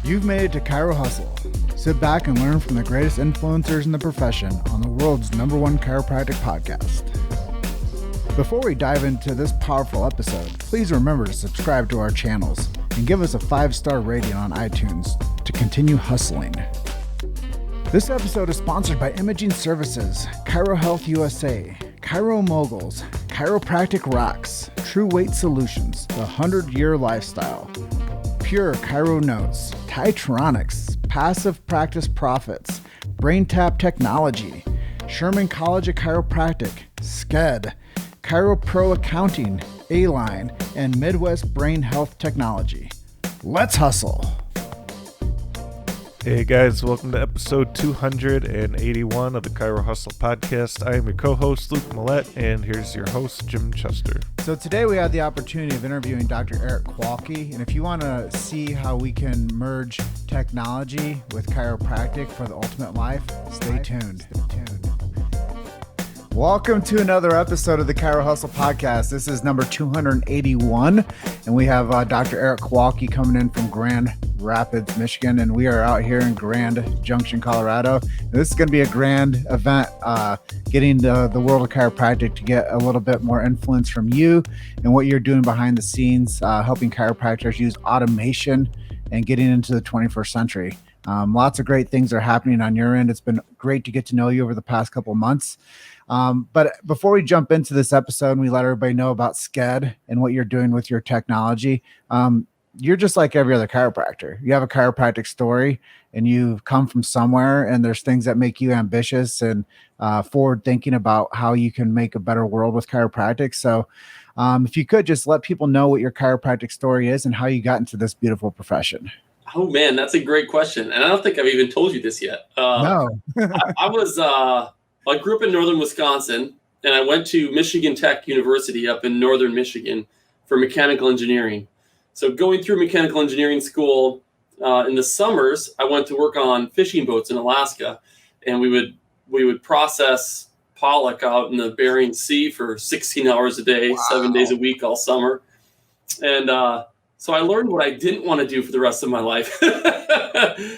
You've made it to Chiro Hustle. Sit back and learn from the greatest influencers in the profession on the world's #1 chiropractic podcast. Before we dive into this powerful episode, please remember to subscribe to our channels and give us a 5-star rating on iTunes to continue hustling. This episode is sponsored by Imaging Services, Chiro Health USA, Chiro Moguls, Chiropractic Rocks, True Weight Solutions, The 100-Year Lifestyle, Pure Chiro Notes, Titronics, Passive Practice Profits, BrainTap Technology, Sherman College of Chiropractic, SCED, Chiro Pro Accounting, A-Line, and Midwest Brain Health Technology. Let's hustle! Hey guys, welcome to episode 281 of the Chiro Hustle podcast. I am your co-host Luke Millette, and here's your host Jim Chester. So today we had the opportunity of interviewing Dr. Erik Kowalke, and if you want to see how we can merge technology with chiropractic for the ultimate life, stay tuned. Welcome to another episode of the Chiro Hustle podcast. This is number 281, and we have Dr. Erik Kowalke coming in from Grand Rapids, Michigan, and we are out here in Grand Junction, Colorado. This is going to be a grand event, getting the world of chiropractic to get a little bit more influence from you and what you're doing behind the scenes, helping chiropractors use automation and getting into the 21st century. Lots of great things are happening on your end. It's been great to get to know you over the past couple of months. But before we jump into this episode and we let everybody know about SCED and what you're doing with your technology, you're just like every other chiropractor. You have a chiropractic story and you've come from somewhere, and there's things that make you ambitious and forward thinking about how you can make a better world with chiropractic. So if you could just let people know what your chiropractic story is and how you got into this beautiful profession. Oh man, that's a great question. And I don't think I've even told you this yet. No. I grew up in northern Wisconsin, and I went to Michigan Tech University up in northern Michigan for mechanical engineering. So going through mechanical engineering school, in the summers, I went to work on fishing boats in Alaska, and we would process pollock out in the Bering Sea for 16 hours a day, 7 days a week all summer. And so I learned what I didn't want to do for the rest of my life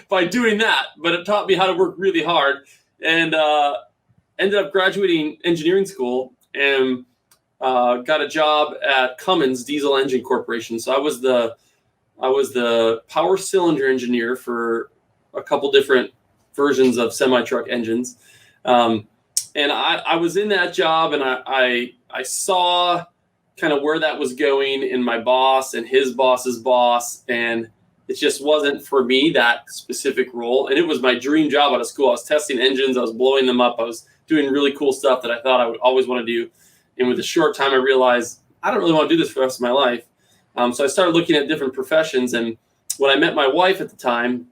by doing that, but it taught me how to work really hard, and ended up graduating engineering school and got a job at Cummins Diesel Engine Corporation. So I was the power cylinder engineer for a couple different versions of semi-truck engines. And I was in that job, and I saw kind of where that was going in my boss and his boss's boss. And it just wasn't for me, that specific role. And it was my dream job out of school. I was testing engines. I was blowing them up. I was doing really cool stuff that I thought I would always want to do. And with a short time, I realized I don't really want to do this for the rest of my life. So I started looking at different professions. And when I met my wife at the time,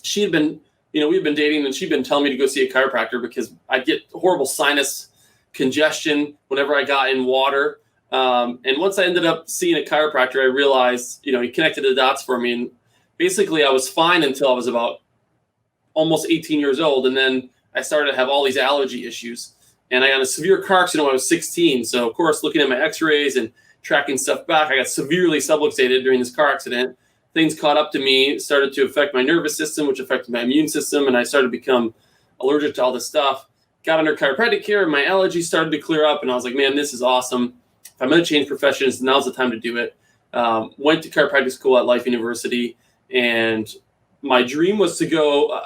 she had been, we had been dating, and she'd been telling me to go see a chiropractor because I'd get horrible sinus congestion whenever I got in water. And once I ended up seeing a chiropractor, I realized, he connected the dots for me. And basically I was fine until I was about almost 18 years old. And then I started to have all these allergy issues, and I got a severe car accident when I was 16. So of course, looking at my x-rays and tracking stuff back, I got severely subluxated during this car accident. Things caught up to me, started to affect my nervous system, which affected my immune system. And I started to become allergic to all this stuff. Got under chiropractic care, and my allergies started to clear up. And I was like, man, this is awesome. If I'm going to change professions, now's the time to do it. Went to chiropractic school at Life University, and my dream was to go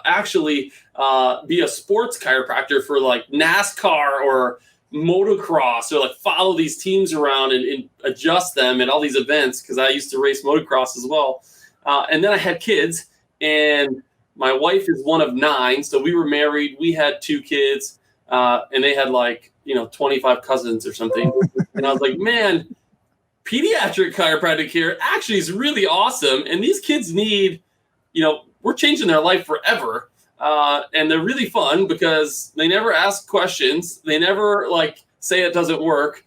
be a sports chiropractor for like NASCAR or motocross, or like follow these teams around and adjust them at all these events, because I used to race motocross as well. And then I had kids, and my wife is one of 9. So we were married. We had 2 kids, and they had 25 cousins or something. And I was like, man, pediatric chiropractic care actually is really awesome. And these kids need, we're changing their life forever. And they're really fun because they never ask questions. They never say it doesn't work.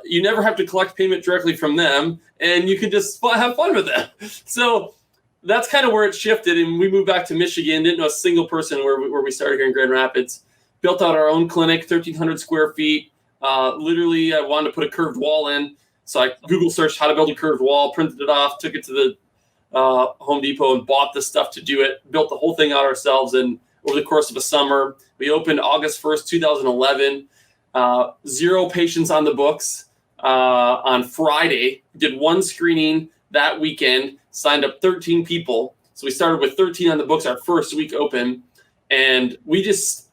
You never have to collect payment directly from them, and you can just have fun with them. So that's kind of where it shifted. And we moved back to Michigan, didn't know a single person where we started here in Grand Rapids, built out our own clinic, 1,300 square feet. Literally, I wanted to put a curved wall in. So I Google searched how to build a curved wall, printed it off, took it to Home Depot and bought the stuff to do it, built the whole thing out ourselves. And over the course of a summer, we opened August 1st, 2011, 0 patients on the books. On Friday, did 1 screening that weekend, signed up 13 people. So we started with 13 on the books our first week open. And we just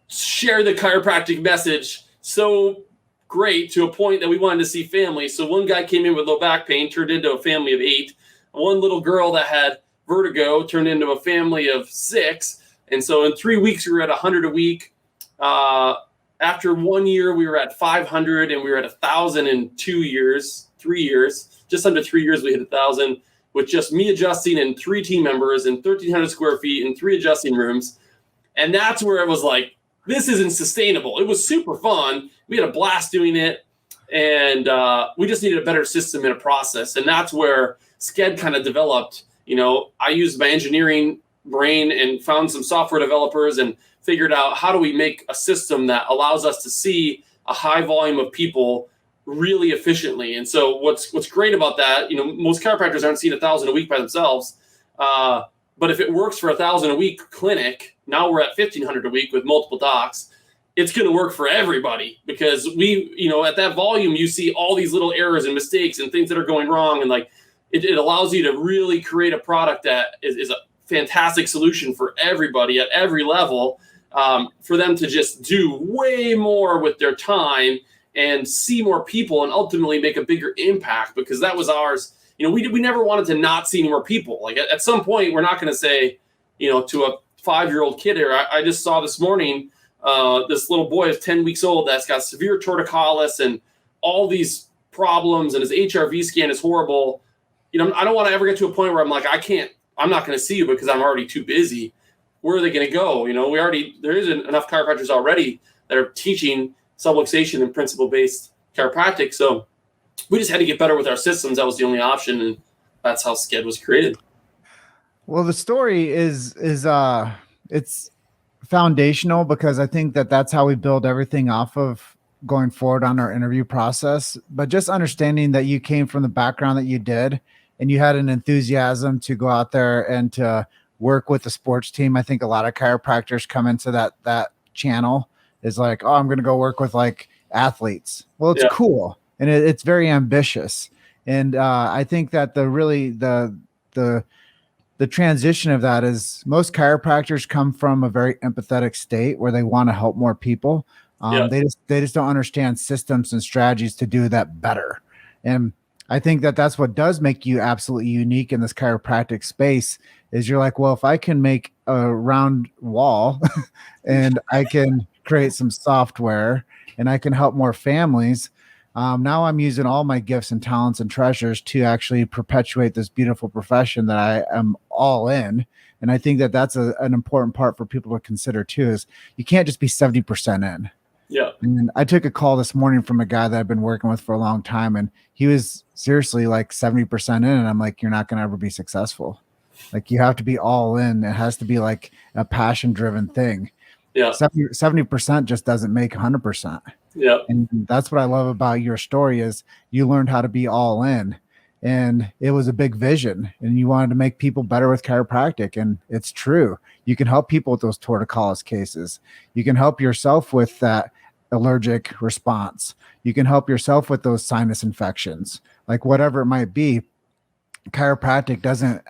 shared the chiropractic message so great to a point that we wanted to see families. So one guy came in with low back pain, turned into a family of 8. One little girl that had vertigo turned into a family of 6. And so in 3 weeks, we were at 100 a week. After 1 year, we were at 500, and we were at 1,000 in 3 years. Just under 3 years, we hit 1,000 with just me adjusting and 3 team members and 1,300 square feet and 3 adjusting rooms. And that's where it was like, this isn't sustainable. It was super fun. We had a blast doing it, and we just needed a better system and a process. And that's where Sked kind of developed. I used my engineering brain and found some software developers and figured out how do we make a system that allows us to see a high volume of people really efficiently. And so what's great about that, most chiropractors aren't seeing 1,000 a week by themselves. But if it works for 1,000 a week clinic, now we're at 1,500 a week with multiple docs. It's going to work for everybody because at that volume, you see all these little errors and mistakes and things that are going wrong. And like, it allows you to really create a product that is a fantastic solution for everybody at every level, for them to just do way more with their time and see more people and ultimately make a bigger impact, because that was ours. We never wanted to not see more people. Like at some point, we're not going to say, to a 5-year-old kid here, I just saw this morning, this little boy is 10 weeks old that's got severe torticollis and all these problems, and his HRV scan is horrible. I don't want to ever get to a point where I'm like, I'm not going to see you because I'm already too busy. Where are they going to go? There is enough chiropractors already that are teaching subluxation and principle-based chiropractic. So we just had to get better with our systems. That was the only option. And that's how Sked was created. Well, the story is it's foundational, because I think that's how we build everything off of going forward on our interview process. But just understanding that you came from the background that you did, and you had an enthusiasm to go out there and to work with the sports team. I think a lot of chiropractors come into that channel is like, oh, I'm going to go work with like athletes. Well, it's cool. And it's very ambitious. And I think that the transition of that is most chiropractors come from a very empathetic state where they want to help more people. They just don't understand systems and strategies to do that better. And I think that's what does make you absolutely unique in this chiropractic space is you're like, well, if I can make a round wall and I can create some software and I can help more families, now I'm using all my gifts and talents and treasures to actually perpetuate this beautiful profession that I am all in. And I think that's an important part for people to consider too, is you can't just be 70% in. Yeah. And I took a call this morning from a guy that I've been working with for a long time, and he was seriously like 70% in. And I'm like, you're not going to ever be successful. Like, you have to be all in. It has to be like a passion driven thing. Yeah. 70% just doesn't make 100%. Yeah. And that's what I love about your story is you learned how to be all in, and it was a big vision, and you wanted to make people better with chiropractic. And it's true. You can help people with those torticollis cases. You can help yourself with that allergic response. You can help yourself with those sinus infections, like whatever it might be. Chiropractic doesn't,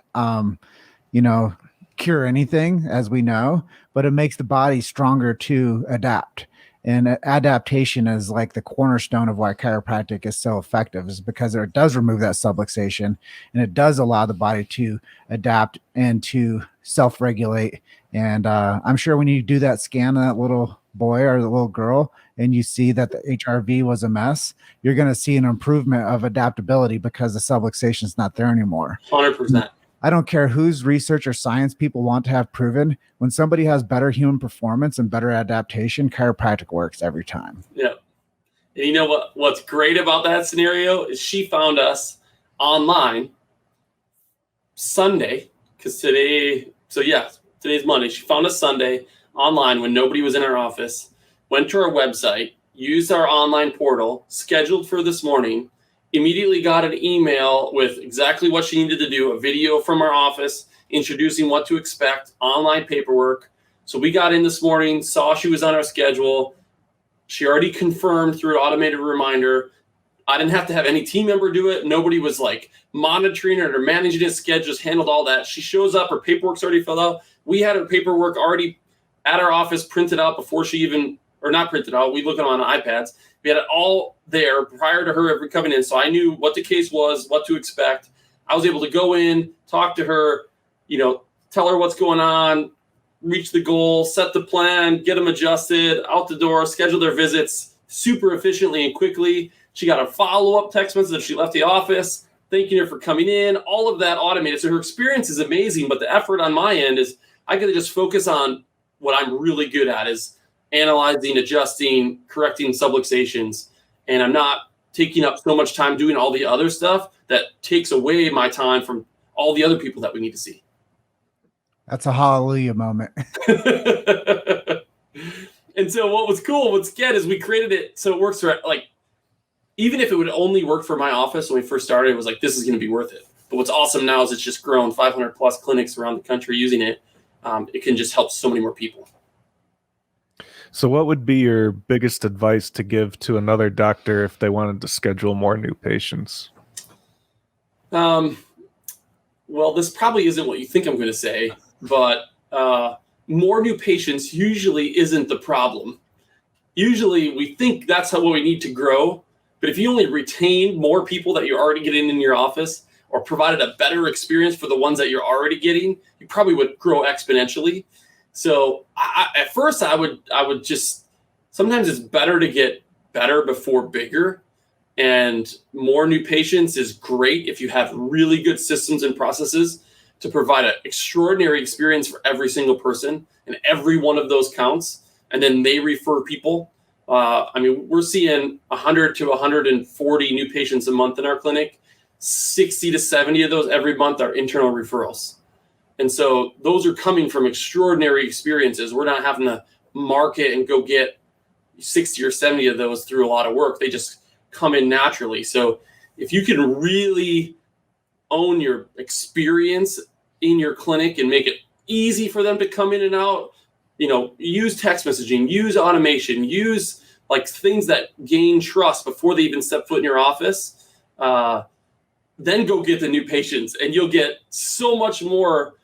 cure anything, as we know, but it makes the body stronger to adapt. And adaptation is like the cornerstone of why chiropractic is so effective, is because it does remove that subluxation, and it does allow the body to adapt and to self-regulate. And I'm sure when you do that scan of that little boy or the little girl and you see that the HRV was a mess, you're going to see an improvement of adaptability because the subluxation is not there anymore. 100%. I don't care whose research or science people want to have proven. When somebody has better human performance and better adaptation, chiropractic works every time. Yeah. And you know what's great about that scenario is she found us online Sunday, because today's Monday. She found us Sunday online when nobody was in our office, went to our website, used our online portal, scheduled for this morning, immediately got an email with exactly what she needed to do, a video from our office introducing what to expect, online paperwork. So we got in this morning, saw she was on our schedule. She already confirmed through an automated reminder. I didn't have to have any team member do it. Nobody was like monitoring it or managing his schedule, just handled all that. She shows up, her paperwork's already filled out. We had her paperwork already at our office printed out before she even, or not printed out, we look at them on iPads. We had it all there prior to her ever coming in. So I knew what the case was, what to expect. I was able to go in, talk to her, tell her what's going on, reach the goal, set the plan, get them adjusted, out the door, schedule their visits super efficiently and quickly. She got a follow-up text message if she left the office, thanking her for coming in, all of that automated. So her experience is amazing, but the effort on my end is I get to just focus on what I'm really good at, is analyzing, adjusting, correcting subluxations. And I'm not taking up so much time doing all the other stuff that takes away my time from all the other people that we need to see. That's a hallelujah moment. And so what was cool, what's good is we created it so it works for, like, even if it would only work for my office when we first started, it was like, this is going to be worth it. But what's awesome now is it's just grown 500 plus clinics around the country using it. It can just help so many more people. So what would be your biggest advice to give to another doctor if they wanted to schedule more new patients? Well, this probably isn't what you think I'm going to say, but more new patients usually isn't the problem. Usually we think that's what we need to grow. But if you only retain more people that you're already getting in your office, or provided a better experience for the ones that you're already getting, you probably would grow exponentially. So at first I would just, sometimes it's better to get better before bigger, and more new patients is great if you have really good systems and processes to provide an extraordinary experience for every single person, and every one of those counts. And then they refer people. We're seeing 100 to 140 new patients a month in our clinic. 60 to 70 of those every month are internal referrals. And so those are coming from extraordinary experiences. We're not having to market and go get 60 or 70 of those through a lot of work. They just come in naturally. So if you can really own your experience in your clinic and make it easy for them to come in and out, use text messaging, use automation, use like things that gain trust before they even step foot in your office, then go get the new patients, and you'll get so much more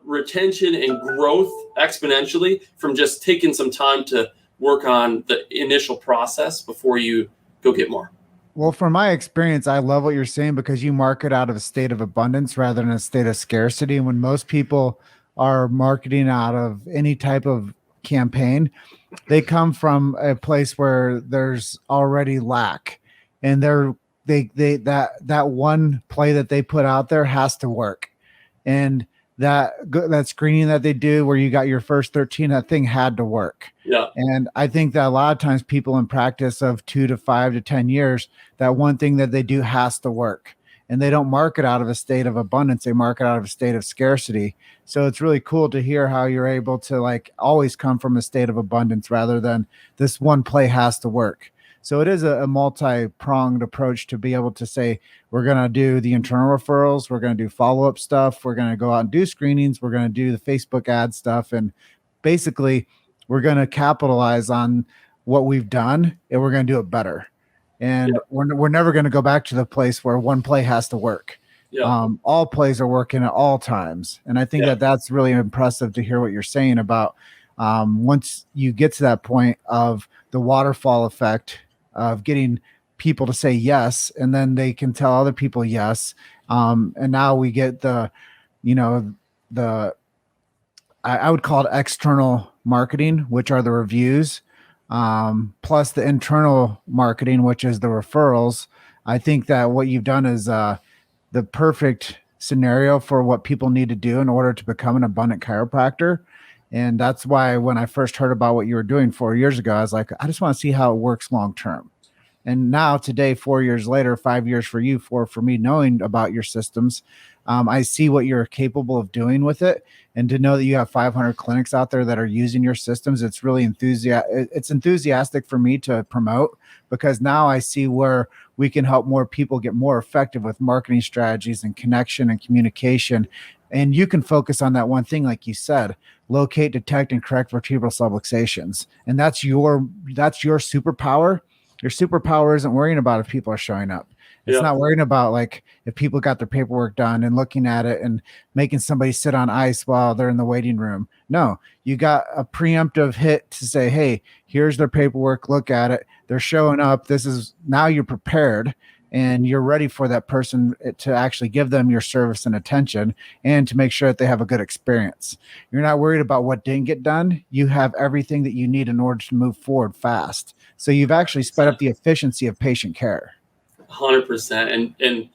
retention and growth exponentially from just taking some time to work on the initial process before you go get more. Well, from my experience, I love what you're saying, because you market out of a state of abundance rather than a state of scarcity. And when most people are marketing out of any type of campaign, they come from a place where there's already lack, and that one play that they put out there has to work. And that screening that they do where you got your first 13, that thing had to work. Yeah. And I think that a lot of times people in practice of 2 to 5 to 10 years, that one thing that they do has to work. And they don't market out of a state of abundance. They market out of a state of scarcity. So it's really cool to hear how you're able to like always come from a state of abundance rather than this one play has to work. So it is a multi-pronged approach to be able to say, we're going to do the internal referrals, we're going to do follow-up stuff, we're going to go out and do screenings, we're going to do the Facebook ad stuff, and basically we're going to capitalize on what we've done, and we're going to do it better. And we're never going to go back to the place where one play has to work. Yeah. All plays are working at all times. And I think that's really impressive to hear what you're saying about once you get to that point of the waterfall effect of getting people to say yes, and then they can tell other people yes. And now we get I would call it external marketing, which are the reviews, plus the internal marketing, which is the referrals. I think that what you've done is the perfect scenario for what people need to do in order to become an abundant chiropractor. And that's why when I first heard about what you were doing 4 years ago, I was like, I just want to see how it works long term. And now today, 4 years later, 5 years for you, 4 for me, knowing about your systems, I see what you're capable of doing with it. And to know that you have 500 clinics out there that are using your systems, it's really enthusiastic for me to promote, because now I see where we can help more people get more effective with marketing strategies and connection and communication. And you can focus on that one thing, like you said, locate, detect, and correct vertebral subluxations. And that's your superpower. Your superpower isn't worrying about if people are showing up. It's not worrying about like if people got their paperwork done and looking at it and making somebody sit on ice while they're in the waiting room. No, you got a preemptive hit to say, hey, here's their paperwork. Look at it. They're showing up. Now you're prepared and you're ready for that person to actually give them your service and attention and to make sure that they have a good experience. You're not worried about what didn't get done. You have everything that you need in order to move forward fast. So you've actually sped up the efficiency of patient care. 100%. And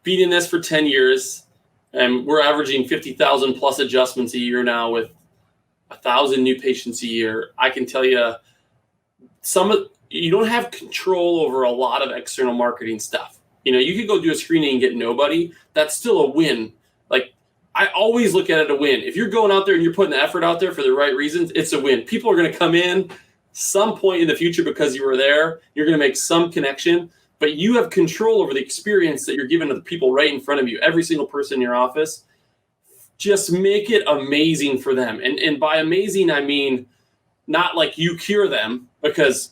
being in this for 10 years, and we're averaging 50,000 plus adjustments a year now with 1,000 new patients a year. I can tell you you don't have control over a lot of external marketing stuff. You could go do a screening and get nobody. That's still a win. Like, I always look at it a win. If you're going out there and you're putting the effort out there for the right reasons, it's a win. People are going to come in some point in the future because you were there. You're going to make some connection, but you have control over the experience that you're giving to the people right in front of you. Every single person in your office, just make it amazing for them. And by amazing, I mean not like you cure them, because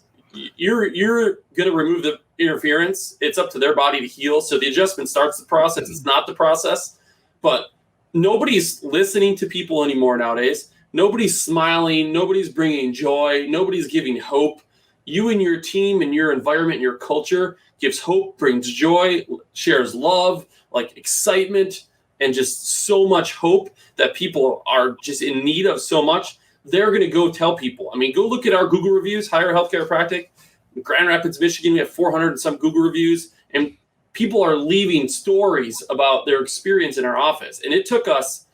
you're going to remove the interference. It's up to their body to heal. So the adjustment starts the process. It's not the process. But nobody's listening to people anymore nowadays. Nobody's smiling. Nobody's bringing joy. Nobody's giving hope. You and your team and your environment and your culture gives hope, brings joy, shares love, like excitement, and just so much hope that people are just in need of so much. They're going to go tell people. I mean, go look at our Google reviews, Higher Health Chiropractic. In Grand Rapids, Michigan, we have 400 and some Google reviews, and people are leaving stories about their experience in our office. And it took us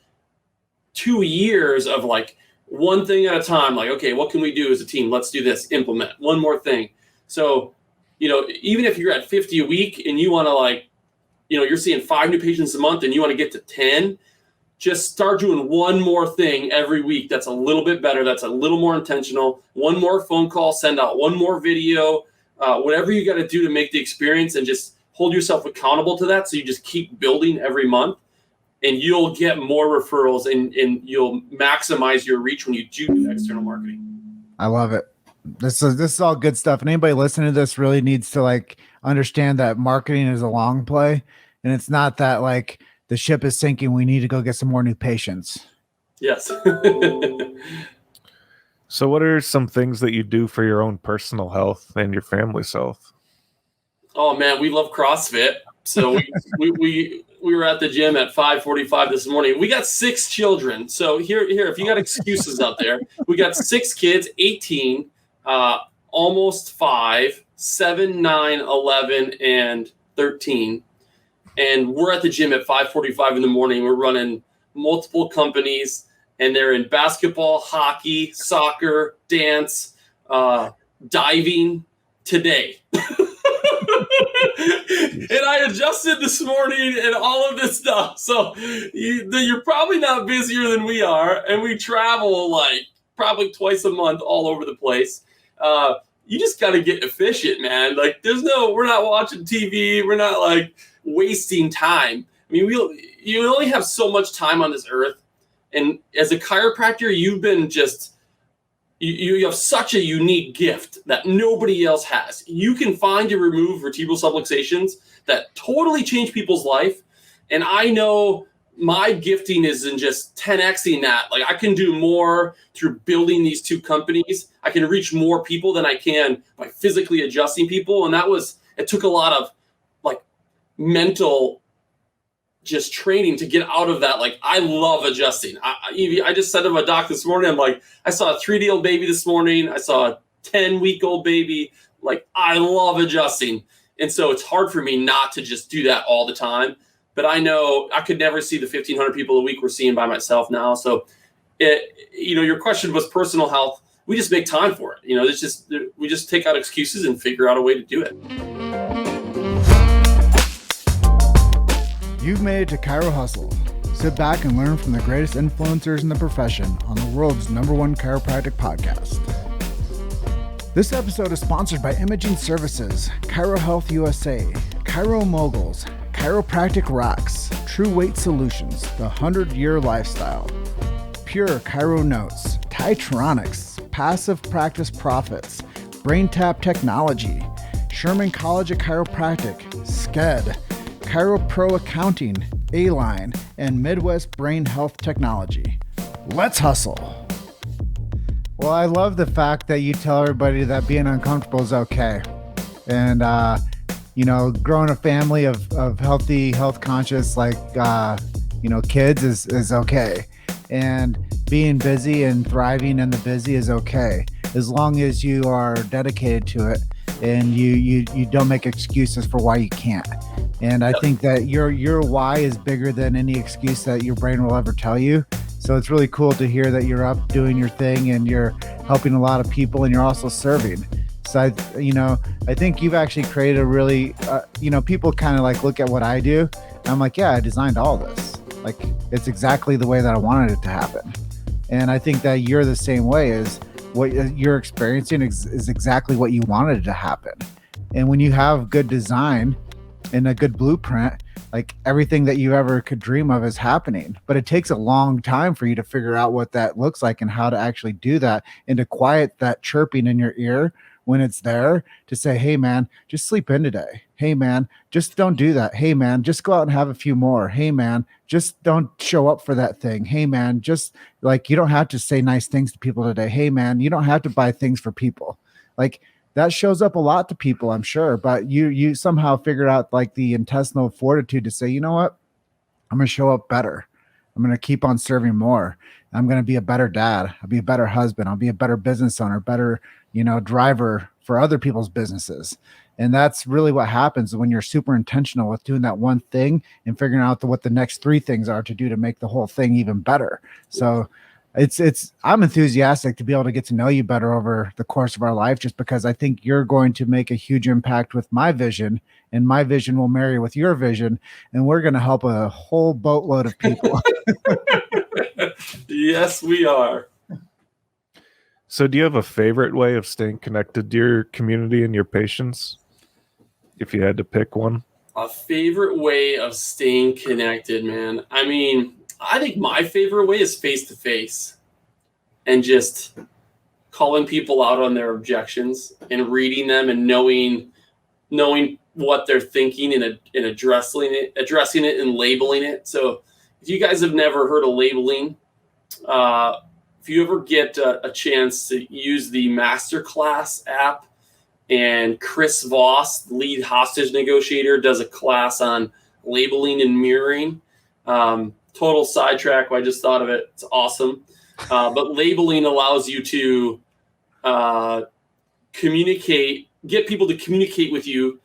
2 years of like one thing at a time, like, okay, what can we do as a team? Let's do this, implement one more thing. So, even if you're at 50 a week and you want to you're seeing 5 new patients a month and you want to get to 10, just start doing one more thing every week. That's a little bit better. That's a little more intentional. One more phone call, send out one more video, whatever you got to do to make the experience, and just hold yourself accountable to that. So you just keep building every month, and you'll get more referrals and you'll maximize your reach when you do external marketing. I love it. This is all good stuff. And anybody listening to this really needs to understand that marketing is a long play, and it's not that the ship is sinking, we need to go get some more new patients. Yes. So what are some things that you do for your own personal health and your family's health? Oh man, we love CrossFit. So we were at the gym at 5:45 this morning. We got 6 children. So here, if you got excuses out there, we got 6 kids, 18, almost 5, 7, 9, 11, and 13. And we're at the gym at 5:45 in the morning. We're running multiple companies, and they're in basketball, hockey, soccer, dance, diving today. And I adjusted this morning and all of this stuff. So you're probably not busier than we are. And we travel probably twice a month all over the place. You just got to get efficient, man. We're not watching TV. We're not wasting time. I mean, you only have so much time on this earth. And as a chiropractor, you've been you have such a unique gift that nobody else has. You can find and remove vertebral subluxations that totally change people's life. And I know my gifting is in just 10xing that. I can do more through building these 2 companies. I can reach more people than I can by physically adjusting people. And it took a lot of mental just training to get out of that. I love adjusting. I just said to my doc this morning, I saw a 3-day-old baby this morning. I saw a 10-week-old baby. I love adjusting. And so it's hard for me not to just do that all the time. But I know I could never see the 1,500 people a week we're seeing by myself now. So, your question was personal health. we just make time for it. We just take out excuses and figure out a way to do it. You've made it to Chiro Hustle. Sit back and learn from the greatest influencers in the profession on the world's #1 chiropractic podcast. This episode is sponsored by Imaging Services, Chiro Health USA, Chiro Moguls, Chiropractic Rocks, True Weight Solutions, The 100-Year Lifestyle, Pure Chiro Notes, Titronics, Passive Practice Profits, BrainTap Technology, Sherman College of Chiropractic, SCED, Chiro Pro Accounting, A-Line, and Midwest Brain Health Technology. Let's hustle. Well, I love the fact that you tell everybody that being uncomfortable is okay. And, growing a family of healthy, health conscious, kids is okay. And being busy and thriving in the busy is okay, as long as you are dedicated to it and you don't make excuses for why you can't. And I think that your why is bigger than any excuse that your brain will ever tell you. So it's really cool to hear that you're up doing your thing and you're helping a lot of people and you're also serving. So I think you've actually created a really, people kind of like look at what I do. And I'm like, yeah, I designed all this. Like, it's exactly the way that I wanted it to happen. And I think that you're the same way. Is what you're experiencing is exactly what you wanted to happen. And when you have good design and a good blueprint, like everything that you ever could dream of is happening. But it takes a long time for you to figure out what that looks like and how to actually do that and to quiet that chirping in your ear when it's there to say, hey man, just sleep in today. Hey man, just don't do that. Hey man, just go out and have a few more. Hey man, just don't show up for that thing. Hey man, just like, you don't have to say nice things to people today. Hey man, you don't have to buy things for people. Like, that shows up a lot to people, I'm sure, but you somehow figured out like the intestinal fortitude to say, you know what, I'm going to show up better. I'm going to keep on serving more. I'm going to be a better dad. I'll be a better husband. I'll be a better business owner, better, driver for other people's businesses. And that's really what happens when you're super intentional with doing that one thing and figuring out what the next 3 things are to do to make the whole thing even better. So I'm enthusiastic to be able to get to know you better over the course of our life, just because I think you're going to make a huge impact with my vision, and my vision will marry with your vision, and we're going to help a whole boatload of people. Yes, we are. So do you have a favorite way of staying connected to your community and your patients, if you had to pick one? A favorite way of staying connected, man. I mean, I think my favorite way is face-to-face and just calling people out on their objections and reading them and knowing what they're thinking and addressing it and labeling it. So if you guys have never heard of labeling, if you ever get a chance to use the Masterclass app, and Chris Voss, the lead hostage negotiator, does a class on labeling and mirroring. Total sidetrack. I just thought of it. It's awesome. But labeling allows you to get people to communicate with you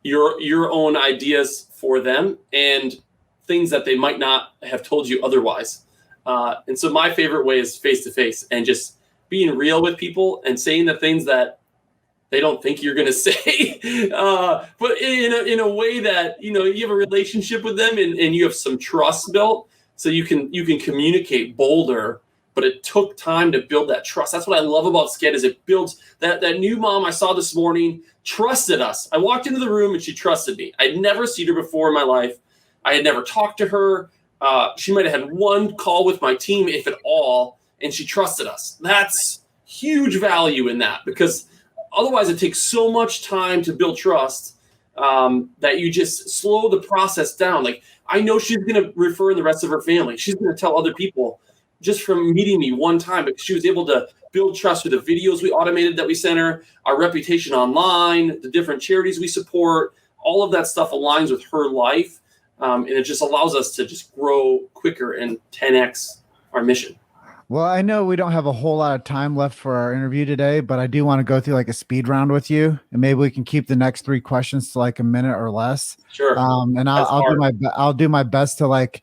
your own ideas for them and things that they might not have told you otherwise. And so my favorite way is face-to-face and just being real with people and saying the things that they don't think you're going to say, but in a way that, you have a relationship with them and you have some trust built, so you can communicate bolder. But it took time to build that trust. That's what I love about SCED, is it builds that new mom I saw this morning trusted us. I walked into the room and she trusted me. I'd never seen her before in my life. I had never talked to her. She might have had one call with my team, if at all, and she trusted us. That's huge value in that, because otherwise it takes so much time to build trust that you just slow the process down. Like, I know she's going to refer the rest of her family. She's going to tell other people just from meeting me one time, because she was able to build trust with the videos we automated that we sent her, our reputation online, the different charities we support. All of that stuff aligns with her life. And it just allows us to just grow quicker and 10x our mission. Well, I know we don't have a whole lot of time left for our interview today, but I do want to go through like a speed round with you, and maybe we can keep the next 3 questions to like a minute or less. Sure. And I'll do my best to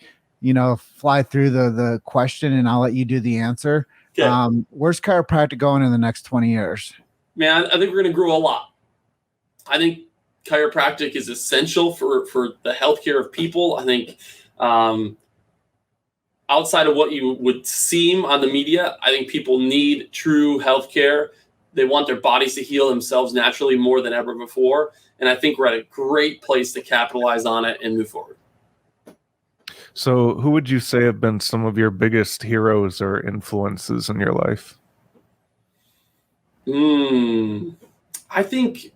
fly through the question, and I'll let you do the answer. Okay. Where's chiropractic going in the next 20 years? Man, I think we're going to grow a lot. I think chiropractic is essential for the healthcare of people. I think outside of what you would seem on the media, I think people need true healthcare. They want their bodies to heal themselves naturally more than ever before. And I think we're at a great place to capitalize on it and move forward. So who would you say have been some of your biggest heroes or influences in your life? I think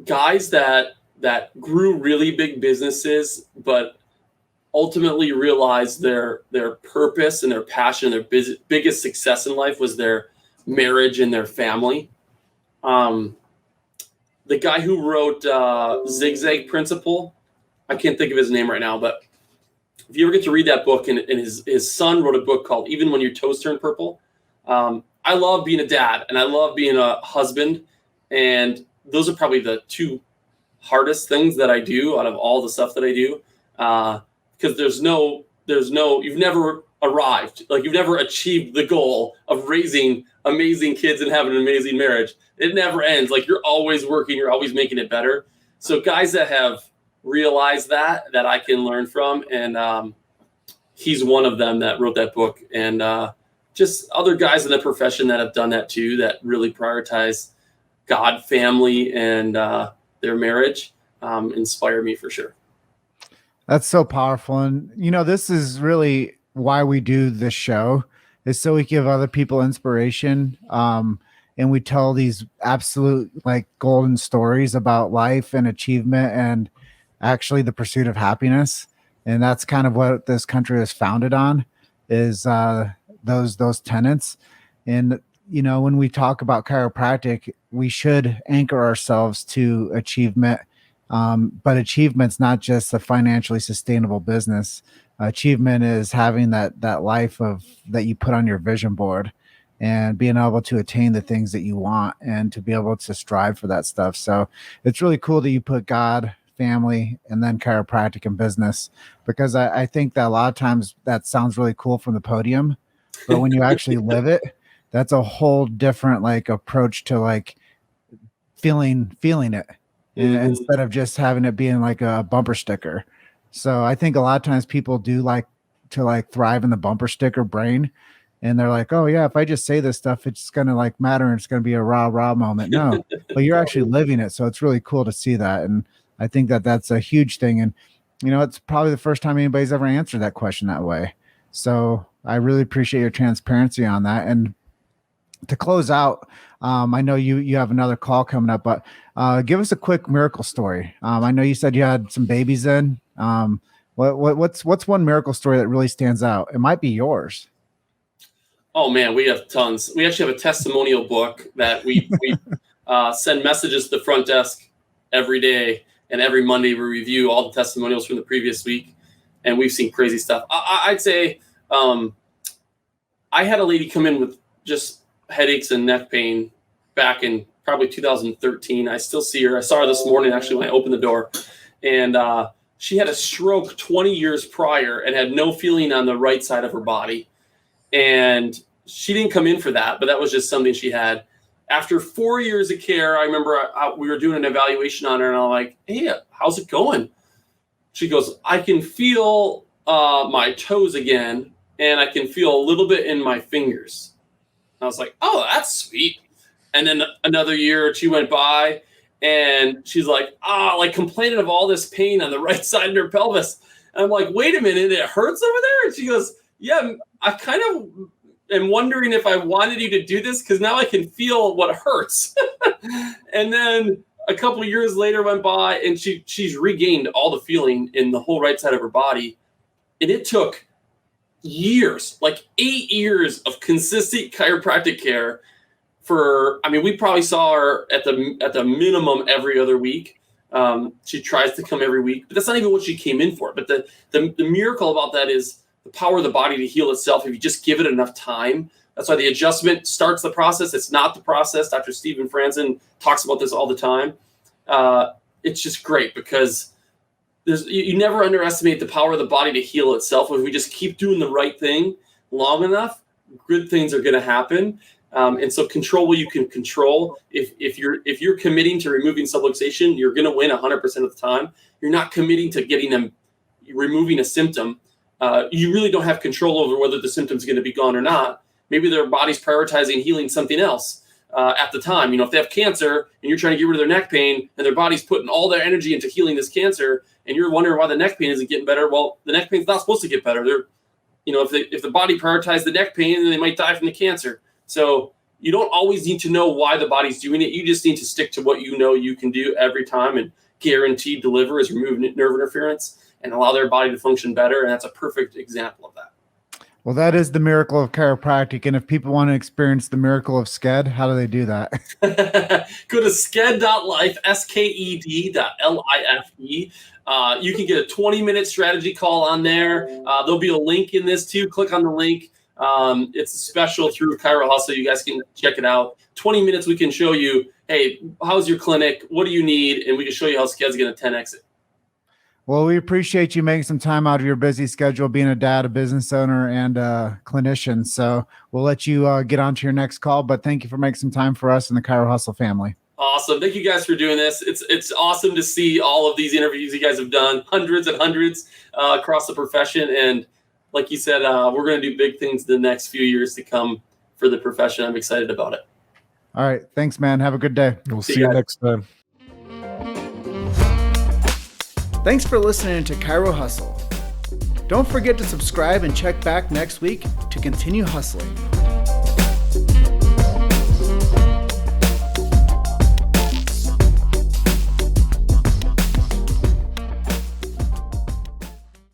guys that grew really big businesses, but ultimately realized their purpose and their passion, their biggest success in life was their marriage and their family. The guy who wrote Zigzag Principle, I can't think of his name right now, but if you ever get to read that book, and his son wrote a book called Even When Your Toes Turn Purple. I love being a dad and I love being a husband. And those are probably the two hardest things that I do out of all the stuff that I do. Because there's no, you've never arrived. Like, you've never achieved the goal of raising amazing kids and having an amazing marriage. It never ends. Like, you're always working, you're always making it better. So guys that have realized that I can learn from, and he's one of them that wrote that book. And just other guys in the profession that have done that too, that really prioritize God, family, and their marriage, inspire me for sure. That's so powerful. And, this is really why we do this show, is so we give other people inspiration. And we tell these absolute golden stories about life and achievement and actually the pursuit of happiness. And that's kind of what this country is founded on, is those tenets. And, when we talk about chiropractic, we should anchor ourselves to achievement. But achievement's not just a financially sustainable business. Achievement is having that life that you put on your vision board, and being able to attain the things that you want and to be able to strive for that stuff. So it's really cool that you put God, family, and then chiropractic in business, because I think that a lot of times that sounds really cool from the podium, but when you actually live it, that's a whole different approach to feeling it. Instead of just having it being like a bumper sticker. So I think a lot of times people do like to thrive in the bumper sticker brain. And they're like, oh yeah, if I just say this stuff, it's going to matter. And it's going to be a rah moment. No, but you're actually living it. So it's really cool to see that. And I think that that's a huge thing. And, it's probably the first time anybody's ever answered that question that way. So I really appreciate your transparency on that. And to close out, I know you have another call coming up, but give us a quick miracle story. I know you said you had some babies in. What's one miracle story that really stands out? It might be yours. Oh man, we have tons. We actually have a testimonial book that we send messages to the front desk every day, and every Monday we review all the testimonials from the previous week, and we've seen crazy stuff. I'd say I had a lady come in with just headaches and neck pain back in probably 2013. I still see her. I saw her this morning, actually, when I opened the door. And she had a stroke 20 years prior and had no feeling on the right side of her body. And she didn't come in for that, but that was just something she had. After 4 years of care, I remember we were doing an evaluation on her, and I'm like, hey, how's it going? She goes, I can feel my toes again, and I can feel a little bit in my fingers. I was like, oh, that's sweet. And then another year or two went by, and she's like, complaining of all this pain on the right side of her pelvis. And I'm like, wait a minute, it hurts over there? And she goes, yeah, I kind of am wondering if I wanted you to do this, because now I can feel what hurts. And then a couple of years later went by, and she's regained all the feeling in the whole right side of her body. And it took years, 8 years of consistent chiropractic care we probably saw her at the minimum every other week. She tries to come every week, but that's not even what she came in for. But the miracle about that is the power of the body to heal itself if you just give it enough time. That's why the adjustment starts the process. It's not the process. Dr. Stephen Franzen talks about this all the time. It's just great, because you never underestimate the power of the body to heal itself. If we just keep doing the right thing long enough, good things are going to happen. And so control what you can control. If you're committing to removing subluxation, you're going to win 100% of the time. You're not committing to removing a symptom. You really don't have control over whether the symptom's going to be gone or not. Maybe their body's prioritizing healing something else at the time. If they have cancer and you're trying to get rid of their neck pain and their body's putting all their energy into healing this cancer, and you're wondering why the neck pain isn't getting better, well, the neck pain's not supposed to get better. If the body prioritized the neck pain, then they might die from the cancer. So you don't always need to know why the body's doing it. You just need to stick to what you know you can do every time and guaranteed deliver is remove nerve interference and allow their body to function better. And that's a perfect example of that. Well, that is the miracle of chiropractic. And if people want to experience the miracle of SCED, how do they do that? Go to sked.life, sked.life. You can get a 20-minute strategy call on there. There'll be a link in this too. Click on the link. It's special through Chiro Hustle. You guys can check it out. 20 minutes, we can show you, hey, how's your clinic? What do you need? And we can show you how SCED's going to 10x it. Well, we appreciate you making some time out of your busy schedule, being a dad, a business owner, and a clinician. So we'll let you get on to your next call. But thank you for making some time for us and the Chiro Hustle family. Awesome. Thank you guys for doing this. It's awesome to see all of these interviews you guys have done, hundreds and hundreds across the profession. And like you said, we're going to do big things the next few years to come for the profession. I'm excited about it. All right. Thanks, man. Have a good day. We'll see you next time. Thanks for listening to Chiro Hustle. Don't forget to subscribe and check back next week to continue hustling.